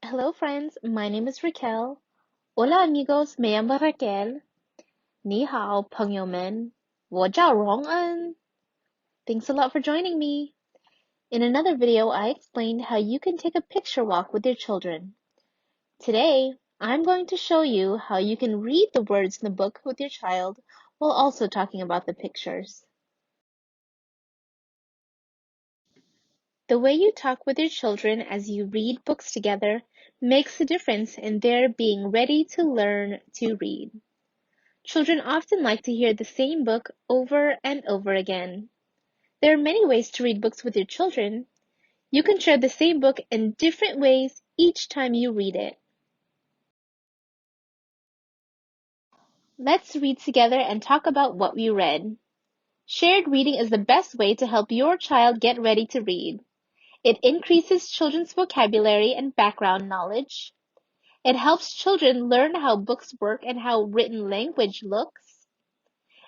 Hello friends, my name is Raquel. Hola amigos, me llamo Raquel. Ni hao, 朋友们.我叫荣恩. Thanks a lot for joining me. In another video, I explained how you can take a picture walk with your children. Today, I'm going to show you how you can read the words in the book with your child while also talking about the pictures. The way you talk with your children as you read books together makes a difference in their being ready to learn to read. Children often like to hear the same book over and over again. There are many ways to read books with your children. You can share the same book in different ways each time you read it. Let's read together and talk about what we read. Shared reading is the best way to help your child get ready to read. It increases children's vocabulary and background knowledge. It helps children learn how books work and how written language looks.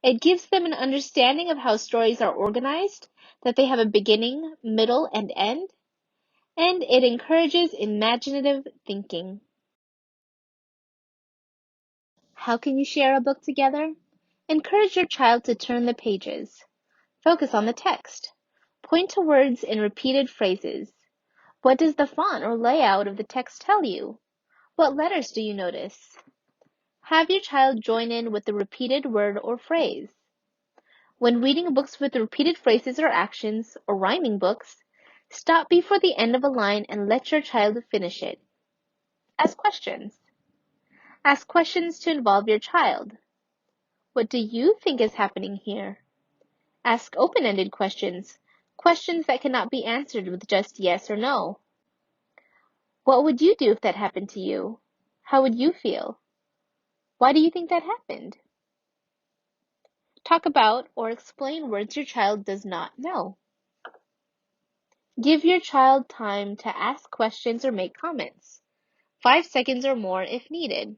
It gives them an understanding of how stories are organized, that they have a beginning, middle, and end, and it encourages imaginative thinking. How can you share a book together? Encourage your child to turn the pages. Focus on the text. Point to words in repeated phrases. What does the font or layout of the text tell you? What letters do you notice? Have your child join in with the repeated word or phrase. When reading books with repeated phrases or actions, or rhyming books, stop before the end of a line and let your child finish it. Ask questions. Ask questions to involve your child. What do you think is happening here? Ask open-ended questions, questions that cannot be answered with just yes or no. What would you do if that happened to you? How would you feel? Why do you think that happened? Talk about or explain words your child does not know. Give your child time to ask questions or make comments, 5 seconds or more if needed.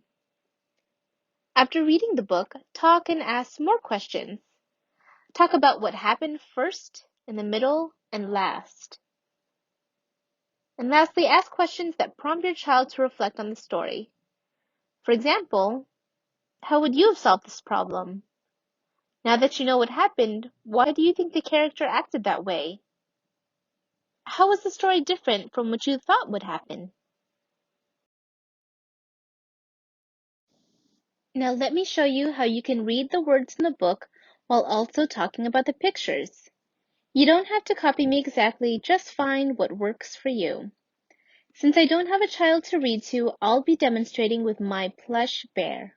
After reading the book, talk and ask more questions. Talk about what happened first, in the middle, and last. And lastly, ask questions that prompt your child to reflect on the story. For example, how would you have solved this problem? Now that you know what happened, why do you think the character acted that way? How was the story different from what you thought would happen? Now let me show you how you can read the words in the book while also talking about the pictures. You don't have to copy me exactly, just find what works for you. Since I don't have a child to read to, I'll be demonstrating with my plush bear.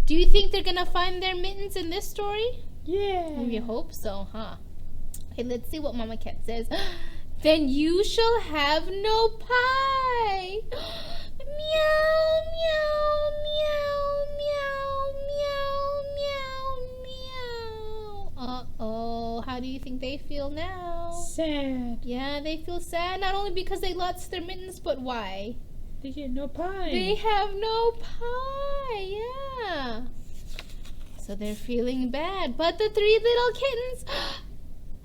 Do you think they're gonna find their mittens in this story? Yeah. You hope so, huh? Okay, let's see what Mama Cat says. Then you shall have no pie. Meow, meow, meow, meow, meow, meow, meow. Uh-oh, how do you think they feel now? Sad. Yeah, they feel sad, not only because they lost their mittens, but why? They get no pie. They have no pie, yeah. So they're feeling bad. But the 3 little kittens,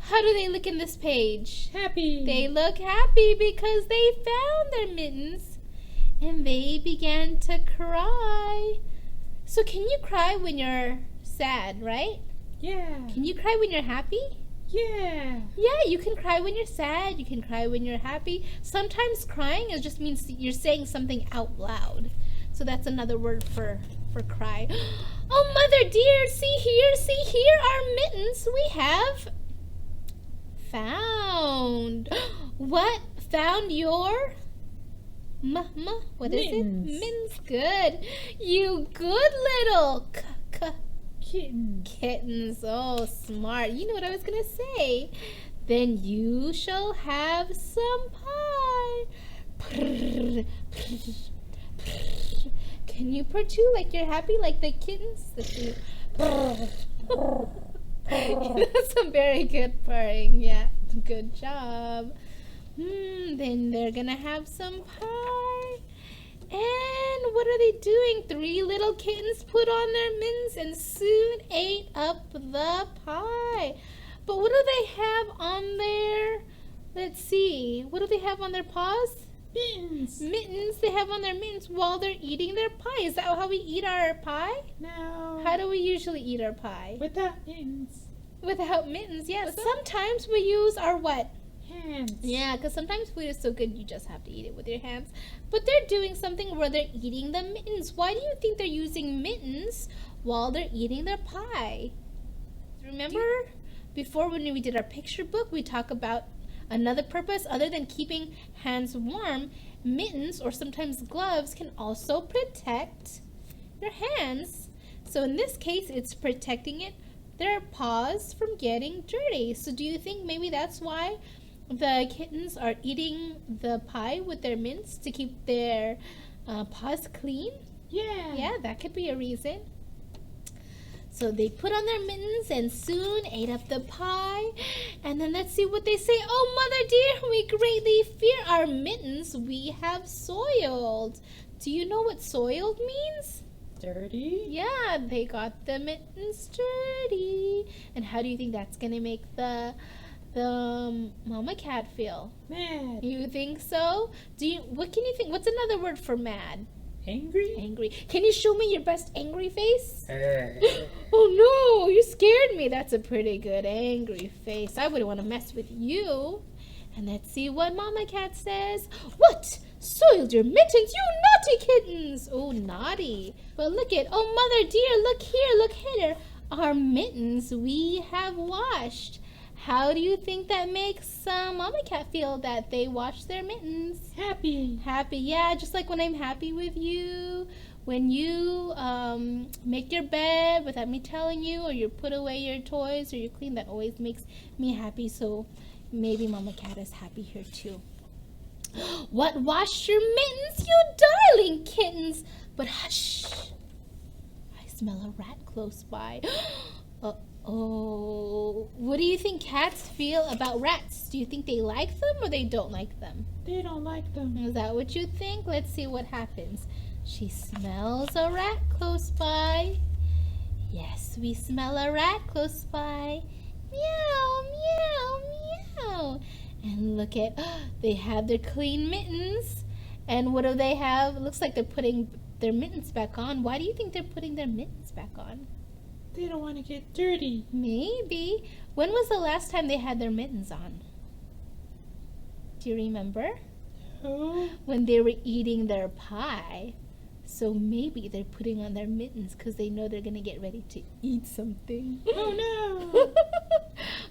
how do they look in this page? Happy. They look happy because they found their mittens and they began to cry. So can you cry when you're sad, right? Yeah. Can you cry when you're happy? Yeah. Yeah, you can cry when you're sad. You can cry when you're happy. Sometimes crying just means you're saying something out loud. So that's another word for cry. Oh, mother dear, see here, our mittens we have found. What? Found your what is Mittens. it? Mittens. Good. You good little Kittens. Oh, smart. You know what I was going to say. Then you shall have some pie. Prrr, prrr, prrr. Can you purr too, like you're happy, like the kittens? That's a very good purring. Yeah, good job. Then they're going to have some pie. And what are they doing? 3 little kittens put on their mittens and soon ate up the pie. But what do they have on their, let's see, what do they have on their paws? Mittens. Mittens they have on their mittens while they're eating their pie. Is that how we eat our pie? No. How do we usually eat our pie? Without mittens. Without mittens, yes. Sometimes we use our what? Hands. Yeah, because sometimes food is so good you just have to eat it with your hands. But they're doing something where they're eating the mittens. Why do you think they're using mittens while they're eating their pie? Remember before when we did our picture book, we talk about another purpose other than keeping hands warm. Mittens or sometimes gloves can also protect your hands. So in this case, it's protecting their paws from getting dirty. So do you think maybe that's why the kittens are eating the pie with their mints to keep their paws clean? Yeah. Yeah, that could be a reason. So they put on their mittens and soon ate up the pie. And then let's see what they say. Oh, mother dear, we greatly fear our mittens we have soiled. Do you know what soiled means? Dirty. Yeah, they got the mittens dirty. And how do you think that's going to make the mama cat feel? Mad. You think so? What can you think? What's another word for mad? Angry. Angry. Can you show me your best angry face? Oh no, you scared me. That's a pretty good angry face. I wouldn't want to mess with you. And let's see what Mama Cat says. What? Soiled your mittens, you naughty kittens. Oh, naughty. But look at, oh, mother dear, look here. Our mittens we have washed. How do you think that makes Mama Cat feel that they washed their mittens? Happy. Happy, yeah, just like when I'm happy with you. When you make your bed without me telling you, or you put away your toys, or you clean, that always makes me happy. So maybe Mama Cat is happy here too. What washed your mittens, you darling kittens? But hush, I smell a rat close by. Oh, what do you think cats feel about rats? Do you think they like them or they don't like them? They don't like them. Is that what you think? Let's see what happens. She smells a rat close by. Yes, we smell a rat close by. Meow, meow, meow. And look at, they have their clean mittens. And what do they have? It looks like they're putting their mittens back on. Why do you think they're putting their mittens back on? They don't want to get dirty. Maybe. When was the last time they had their mittens on? Do you remember? Oh. When they were eating their pie. So maybe they're putting on their mittens because they know they're going to get ready to eat something. Oh no.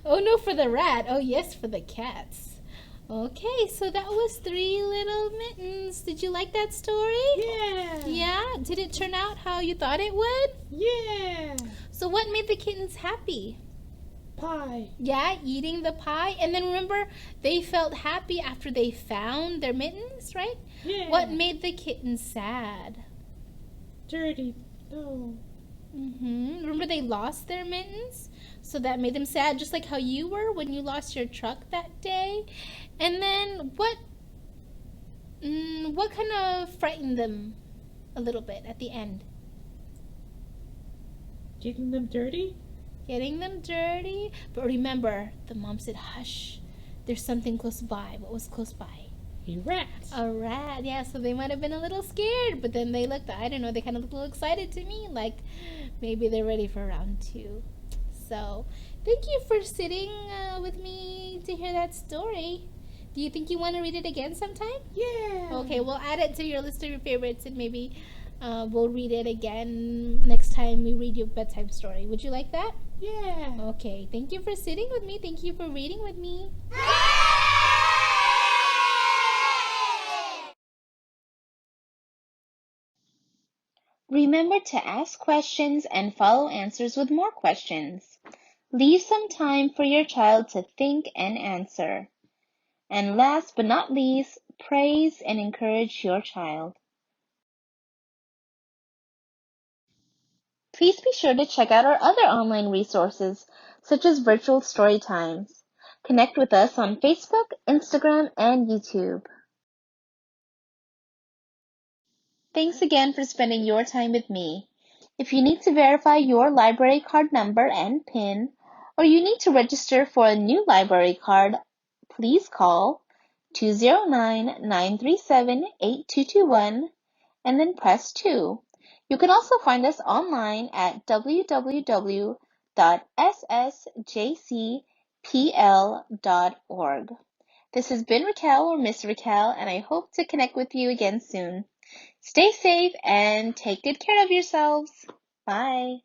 Oh no, for the rat. Oh yes, for the cats. Okay, so that was 3 little mittens. Did you like that story? Yeah. Yeah? Did it turn out how you thought it would? Yeah. So what made the kittens happy? Pie. Yeah, eating the pie. And then remember, they felt happy after they found their mittens, right? Yeah. What made the kittens sad? Dirty. Oh. Remember they lost their mittens? So that made them sad, just like how you were when you lost your truck that day. And then what kind of frightened them a little bit at the end? Getting them dirty? Getting them dirty. But remember, the mom said, hush, there's something close by. What was close by? A rat. A rat, yeah, so they might have been a little scared, but then they looked, I don't know, they kind of looked a little excited to me, like maybe they're ready for round 2. So, thank you for sitting with me to hear that story. Do you think you want to read it again sometime? Yeah. Okay, we'll add it to your list of your favorites and maybe we'll read it again next time we read your bedtime story. Would you like that? Yeah. Okay, thank you for sitting with me. Thank you for reading with me. Remember to ask questions and follow answers with more questions. Leave some time for your child to think and answer. And last but not least, praise and encourage your child. Please be sure to check out our other online resources, such as virtual story times. Connect with us on Facebook, Instagram, and YouTube. Thanks again for spending your time with me. If you need to verify your library card number and PIN, or you need to register for a new library card, please call 209-937-8221, and then press 2. You can also find us online at www.ssjcpl.org. This has been Raquel or Miss Raquel, and I hope to connect with you again soon. Stay safe and take good care of yourselves. Bye.